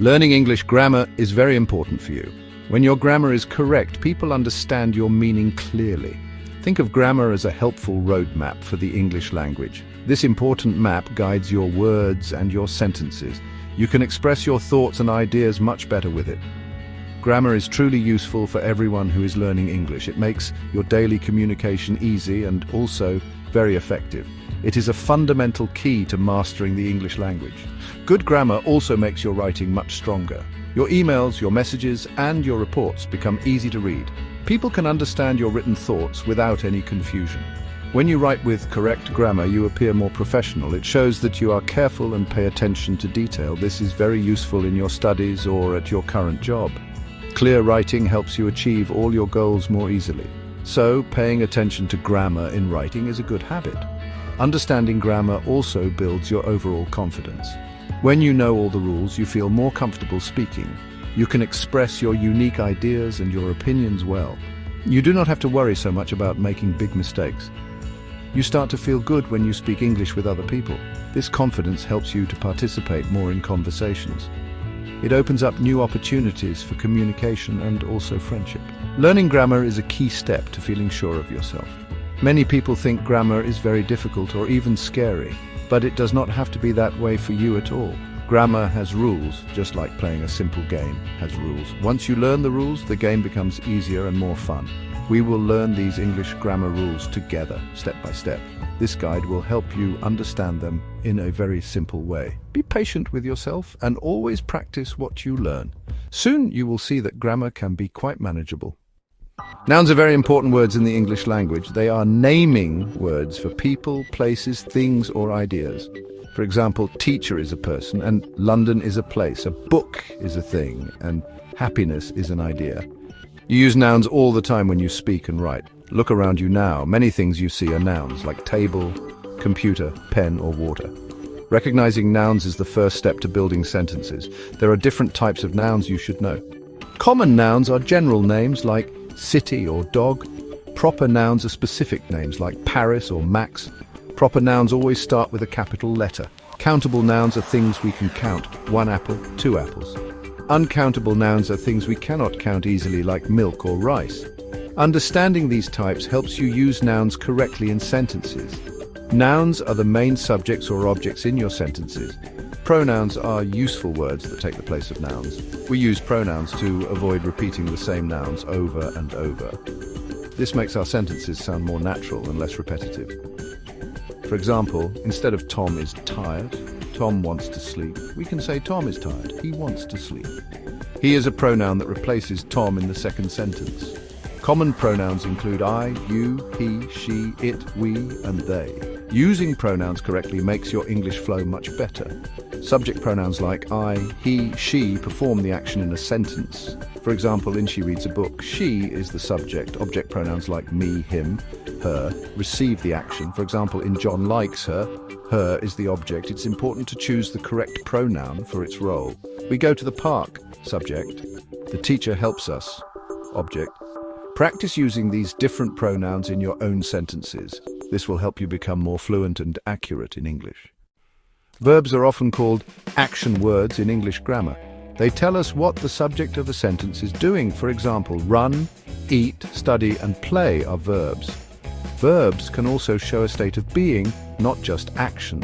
Learning English grammar is very important for you. When your grammar is correct, people understand your meaning clearly. Think of grammar as a helpful roadmap for the English language. This important map guides your words and your sentences. You can express your thoughts and ideas much better with it. Grammar is truly useful for everyone who is learning English. It makes your daily communication easy and also very effective. It is a fundamental key to mastering the English language. Good grammar also makes your writing much stronger. Your emails, your messages, and your reports become easy to read. People can understand your written thoughts without any confusion. When you write with correct grammar, you appear more professional. It shows that you are careful and pay attention to detail. This is very useful in your studies or at your current job. Clear writing helps you achieve all your goals more easily. So, paying attention to grammar in writing is a good habit. Understanding grammar also builds your overall confidence. When you know all the rules, you feel more comfortable speaking. You can express your unique ideas and your opinions well. You do not have to worry so much about making big mistakes. You start to feel good when you speak English with other people. This confidence helps you to participate more in conversations. It opens up new opportunities for communication and also friendship. Learning grammar is a key step to feeling sure of yourself. Many people think grammar is very difficult or even scary, but it does not have to be that way for you at all. Grammar has rules, just like playing a simple game has rules. Once you learn the rules, the game becomes easier and more fun. We will learn these English grammar rules together, step by step. This guide will help you understand them in a very simple way. Be patient with yourself and always practice what you learn. Soon you will see that grammar can be quite manageable. Nouns are very important words in the English language. They are naming words for people, places, things, or ideas. For example, teacher is a person, and London is a place. A book is a thing, and happiness is an idea. You use nouns all the time when you speak and write. Look around you now. Many things you see are nouns, like table, computer, pen, or water. Recognizing nouns is the first step to building sentences. There are different types of nouns you should know. Common nouns are general names like city or dog. Proper nouns are specific names like Paris or Max. Proper nouns always start with a capital letter. Countable nouns are things we can count. 1 apple, 2 apples. Uncountable nouns are things we cannot count easily, like milk or rice. Understanding these types helps you use nouns correctly in sentences. Nouns are the main subjects or objects in your sentences. Pronouns are useful words that take the place of nouns. We use pronouns to avoid repeating the same nouns over and over. This makes our sentences sound more natural and less repetitive. For example, instead of Tom is tired, Tom wants to sleep, we can say Tom is tired, he wants to sleep. He is a pronoun that replaces Tom in the second sentence. Common pronouns include I, you, he, she, it, we, and they. Using pronouns correctly makes your English flow much better. Subject pronouns like I, he, she perform the action in a sentence. For example, in She reads a book, she is the subject. Object pronouns like me, him, her receive the action. For example, in John likes her is the object. It's important to choose the correct pronoun for its role. We go to the park, subject. The teacher helps us, object. Practice using these different pronouns in your own sentences. This will help you become more fluent and accurate in English. Verbs are often called action words in English grammar. They tell us what the subject of a sentence is doing. For example, run, eat, study, and play are verbs. Verbs can also show a state of being, not just action.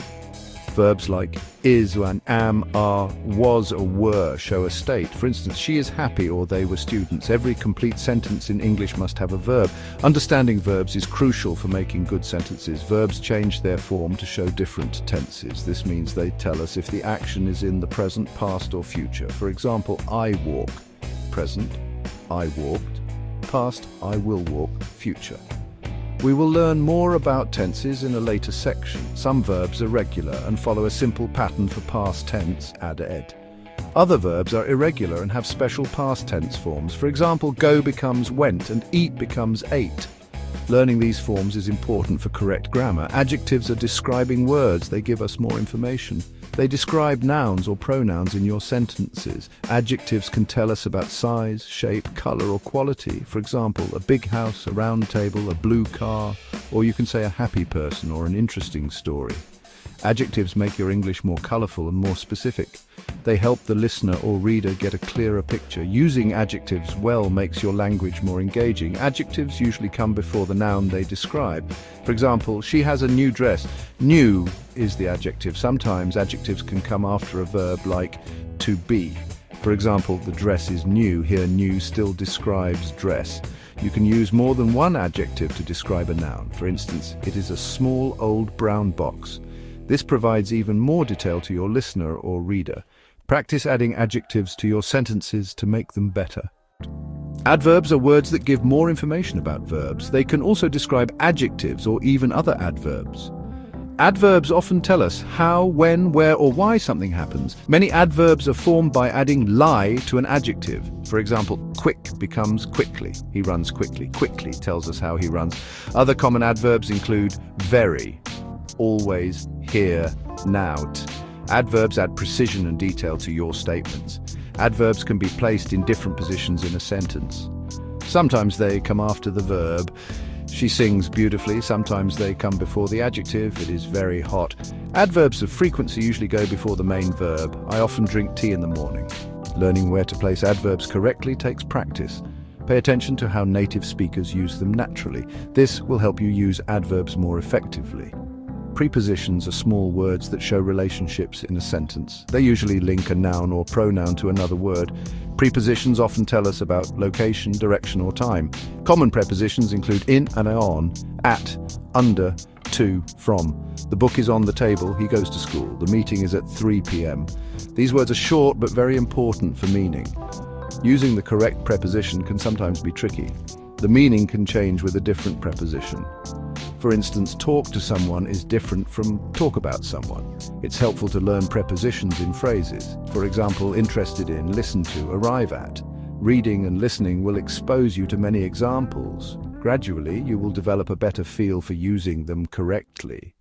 Verbs like is and am, are, was, or were show a state. For instance, she is happy or they were students. Every complete sentence in English must have a verb. Understanding verbs is crucial for making good sentences. Verbs change their form to show different tenses. This means they tell us if the action is in the present, past, or future. For example, I walk, present, I walked, past, I will walk, future. We will learn more about tenses in a later section. Some verbs are regular and follow a simple pattern for past tense, add-ed. Other verbs are irregular and have special past tense forms. For example, go becomes went and eat becomes ate. Learning these forms is important for correct grammar. Adjectives are describing words. They give us more information. They describe nouns or pronouns in your sentences. Adjectives can tell us about size, shape, color, or quality. For example, a big house, a round table, a blue car, or you can say a happy person or an interesting story. Adjectives make your English more colorful and more specific. They help the listener or reader get a clearer picture. Using adjectives well makes your language more engaging. Adjectives usually come before the noun they describe. For example, she has a new dress. New is the adjective. Sometimes adjectives can come after a verb like to be. For example, the dress is new. Here, new still describes dress. You can use more than one adjective to describe a noun. For instance, it is a small old brown box. This provides even more detail to your listener or reader. Practice adding adjectives to your sentences to make them better. Adverbs are words that give more information about verbs. They can also describe adjectives or even other adverbs. Adverbs often tell us how, when, where, or why something happens. Many adverbs are formed by adding lie to an adjective. For example, quick becomes quickly. He runs quickly. Quickly tells us how he runs. Other common adverbs include very, always, here, nout. Adverbs add precision and detail to your statements. Adverbs can be placed in different positions in a sentence. Sometimes they come after the verb. She sings beautifully. Sometimes they come before the adjective. It is very hot. Adverbs of frequency usually go before the main verb. I often drink tea in the morning. Learning where to place adverbs correctly takes practice. Pay attention to how native speakers use them naturally. This will help you use adverbs more effectively. Prepositions are small words that show relationships in a sentence. They usually link a noun or pronoun to another word. Prepositions often tell us about location, direction, or time. Common prepositions include in and on, at, under, to, from. The book is on the table, he goes to school. The meeting is at 3 p.m. These words are short but very important for meaning. Using the correct preposition can sometimes be tricky. The meaning can change with a different preposition. For instance, talk to someone is different from talk about someone. It's helpful to learn prepositions in phrases. For example, interested in, listen to, arrive at. Reading and listening will expose you to many examples. Gradually, you will develop a better feel for using them correctly.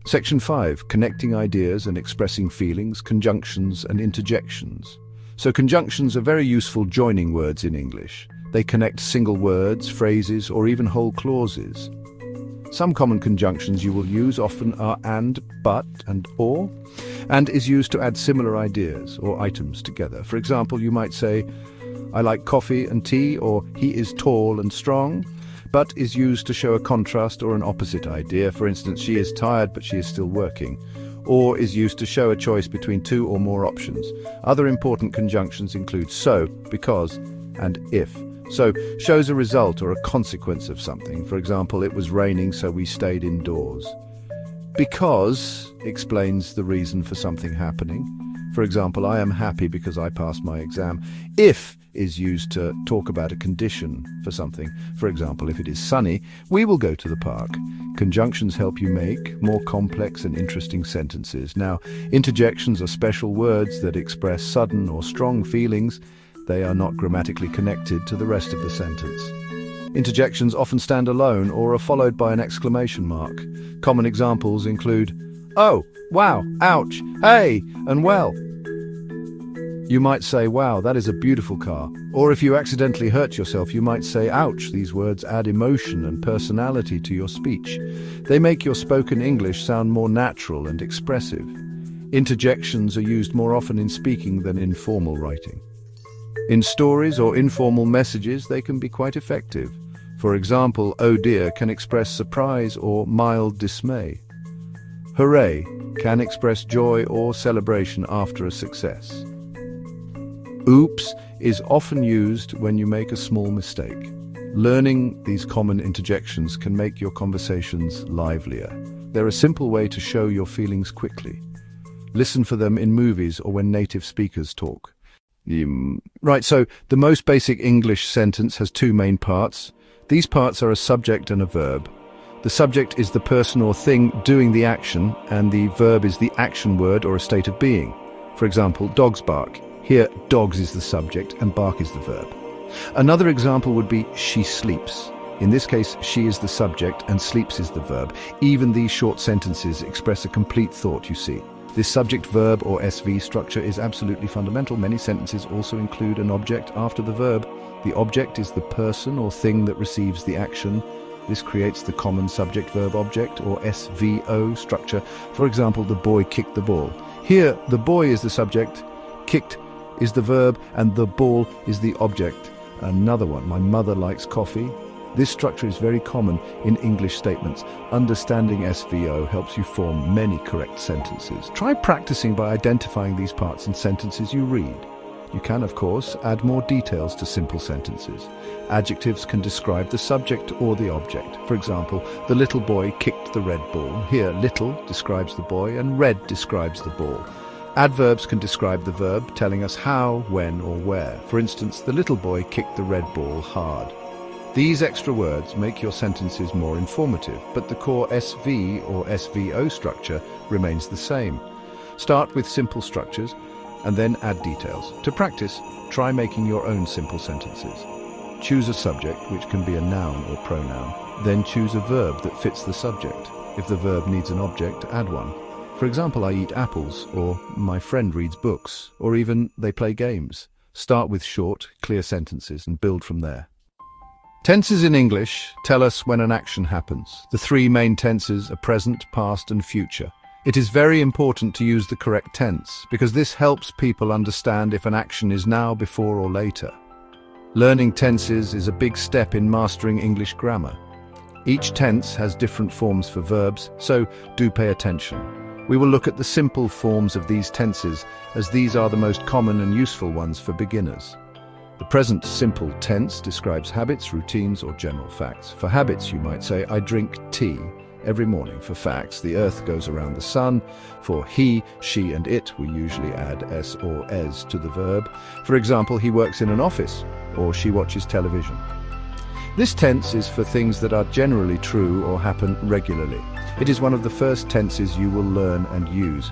Section 5. Connecting ideas and expressing feelings, conjunctions and interjections. So conjunctions are very useful joining words in English. They connect single words, phrases, or even whole clauses. Some common conjunctions you will use often are and, but, and or, and is used to add similar ideas or items together. For example, you might say, I like coffee and tea, or he is tall and strong. But is used to show a contrast or an opposite idea. For instance, she is tired but she is still working. Or is used to show a choice between two or more options. Other important conjunctions include so, because, and if. So shows a result or a consequence of something. For example, it was raining, so we stayed indoors. Because explains the reason for something happening. For example, I am happy because I passed my exam. If is used to talk about a condition for something. For example, if it is sunny, we will go to the park. Conjunctions help you make more complex and interesting sentences. Now, interjections are special words that express sudden or strong feelings. They are not grammatically connected to the rest of the sentence. Interjections often stand alone or are followed by an exclamation mark. Common examples include, oh, wow, ouch, hey, and well. You might say, wow, that is a beautiful car. Or if you accidentally hurt yourself, you might say, ouch. These words add emotion and personality to your speech. They make your spoken English sound more natural and expressive. Interjections are used more often in speaking than in formal writing. In stories or informal messages, they can be quite effective. For example, oh dear can express surprise or mild dismay. Hooray can express joy or celebration after a success. Oops is often used when you make a small mistake. Learning these common interjections can make your conversations livelier. They're a simple way to show your feelings quickly. Listen for them in movies or when native speakers talk. Right, so the most basic English sentence has two main parts. These parts are a subject and a verb. The subject is the person or thing doing the action, and the verb is the action word or a state of being. For example, dogs bark. Here, dogs is the subject and bark is the verb. Another example would be she sleeps. In this case, she is the subject and sleeps is the verb. Even these short sentences express a complete thought, you see. This subject-verb or SV structure is absolutely fundamental. Many sentences also include an object after the verb. The object is the person or thing that receives the action. This creates the common subject-verb-object, or SVO, structure. For example, the boy kicked the ball. Here, the boy is the subject, kicked is the verb, and the ball is the object. Another one, my mother likes coffee. This structure is very common in English statements. Understanding SVO helps you form many correct sentences. Try practicing by identifying these parts in sentences you read. You can, of course, add more details to simple sentences. Adjectives can describe the subject or the object. For example, the little boy kicked the red ball. Here, little describes the boy and red describes the ball. Adverbs can describe the verb, telling us how, when, or where. For instance, the little boy kicked the red ball hard. These extra words make your sentences more informative, but the core SV or SVO structure remains the same. Start with simple structures and then add details. To practice, try making your own simple sentences. Choose a subject, which can be a noun or pronoun. Then choose a verb that fits the subject. If the verb needs an object, add one. For example, I eat apples, or my friend reads books, or even they play games. Start with short, clear sentences and build from there. Tenses in English tell us when an action happens. The three main tenses are present, past, and future. It is very important to use the correct tense, because this helps people understand if an action is now, before, or later. Learning tenses is a big step in mastering English grammar. Each tense has different forms for verbs, so do pay attention. We will look at the simple forms of these tenses, as these are the most common and useful ones for beginners. The present simple tense describes habits, routines, or general facts. For habits, you might say, I drink tea every morning. For facts, the earth goes around the sun. For he, she, and it, we usually add s or es to the verb. For example, he works in an office, or she watches television. This tense is for things that are generally true or happen regularly. It is one of the first tenses you will learn and use.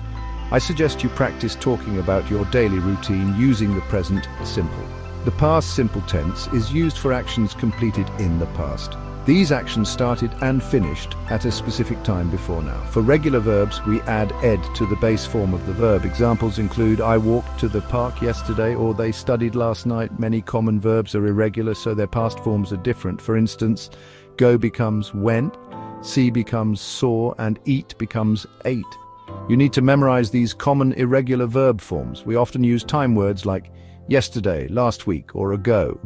I suggest you practice talking about your daily routine using the present simple. The past simple tense is used for actions completed in the past. These actions started and finished at a specific time before now. For regular verbs, we add ed to the base form of the verb. Examples include I walked to the park yesterday, or they studied last night. Many common verbs are irregular, so their past forms are different. For instance, go becomes went, see becomes saw, and eat becomes ate. You need to memorize these common irregular verb forms. We often use time words like yesterday, last week, or ago.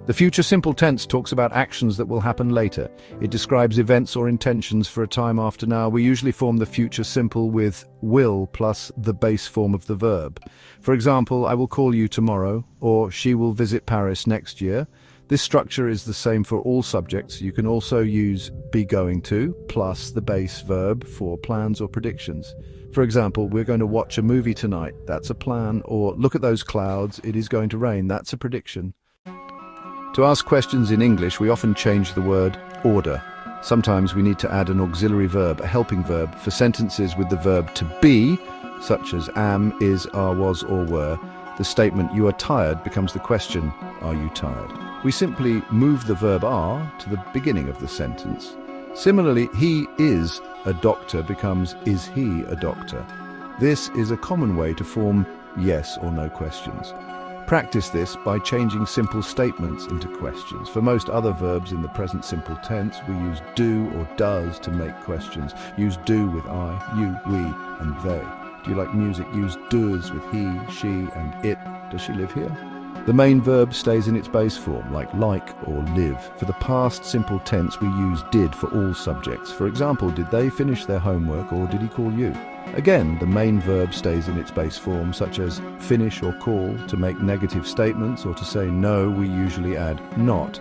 The future simple tense talks about actions that will happen later. It describes events or intentions for a time after now. We usually form the future simple with will plus the base form of the verb. For example, I will call you tomorrow, or she will visit Paris next year. This structure is the same for all subjects. You can also use be going to plus the base verb for plans or predictions. For example, we're going to watch a movie tonight. That's a plan. Or look at those clouds. It is going to rain. That's a prediction. To ask questions in English, we often change the word order. Sometimes we need to add an auxiliary verb, a helping verb, for sentences with the verb to be, such as am, is, are, was, or were. The statement you are tired becomes the question, are you tired? We simply move the verb are to the beginning of the sentence. Similarly, he is a doctor becomes is he a doctor? This is a common way to form yes or no questions. Practice this by changing simple statements into questions. For most other verbs in the present simple tense, we use do or does to make questions. Use do with I, you, we, and they. Do you like music? Use does with he, she, and it. Does she live here? The main verb stays in its base form, like or live. For the past simple tense, we use did for all subjects. For example, did they finish their homework, or did he call you? Again, the main verb stays in its base form, such as finish or call. To make negative statements or to say no, we usually add not.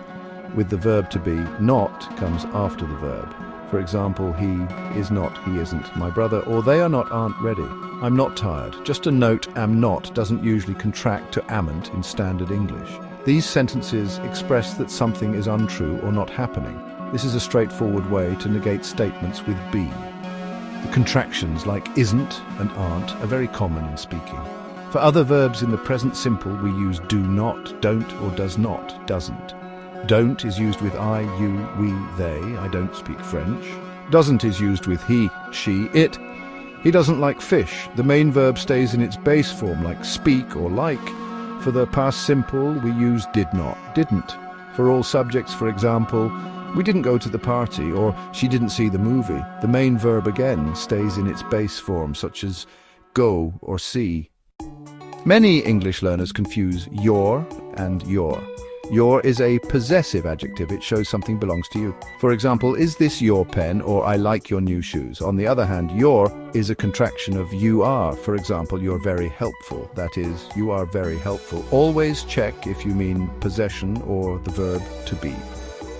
With the verb to be, not comes after the verb. For example, he is not, he isn't, my brother, or they are not, aren't ready. I'm not tired. Just a note, am not doesn't usually contract to amn't in standard English. These sentences express that something is untrue or not happening. This is a straightforward way to negate statements with be. The contractions like isn't and aren't are very common in speaking. For other verbs in the present simple, we use do not, don't, or does not, doesn't. Don't is used with I, you, we, they. I don't speak French. Doesn't is used with he, she, it. He doesn't like fish. The main verb stays in its base form, like speak or like. For the past simple, we use did not, didn't. For all subjects, for example, We didn't go to the party, or she didn't see the movie. The main verb again stays in its base form, such as go or see. Many English learners confuse your and your. Your is a possessive adjective. It shows something belongs to you. For example, is this your pen, or I like your new shoes? On the other hand, your is a contraction of you are. For example, you're very helpful. That is, you are very helpful. Always check if you mean possession or the verb to be.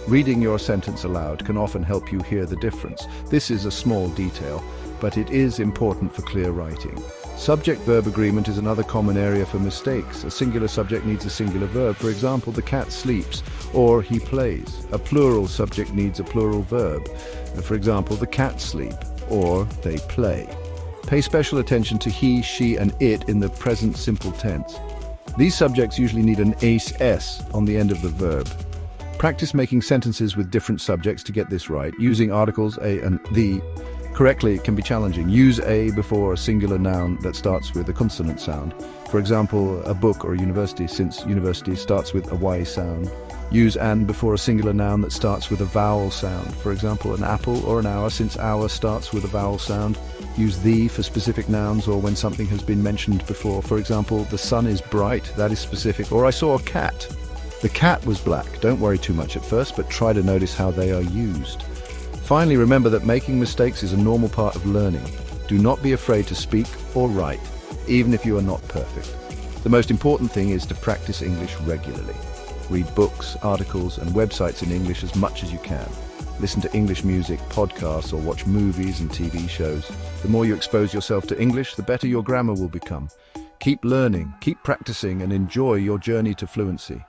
Reading your sentence aloud can often help you hear the difference. This is a small detail, but it is important for clear writing. Subject-verb agreement is another common area for mistakes. A singular subject needs a singular verb. For example, the cat sleeps, or he plays. A plural subject needs a plural verb. For example, the cats sleep, or they play. Pay special attention to he, she, and it in the present simple tense. These subjects usually need an s on the end of the verb. Practice making sentences with different subjects to get this right. Using articles a and the correctly can be challenging. Use a before a singular noun that starts with a consonant sound. For example, a book or a university, since university starts with a y sound. Use an before a singular noun that starts with a vowel sound. For example, an apple or an hour, since hour starts with a vowel sound. Use the for specific nouns or when something has been mentioned before. For example, the sun is bright, that is specific. Or I saw a cat. The cat was black. Don't worry too much at first, but try to notice how they are used. Finally, remember that making mistakes is a normal part of learning. Do not be afraid to speak or write, even if you are not perfect. The most important thing is to practice English regularly. Read books, articles, and websites in English as much as you can. Listen to English music, podcasts, or watch movies and TV shows. The more you expose yourself to English, the better your grammar will become. Keep learning, keep practicing, and enjoy your journey to fluency.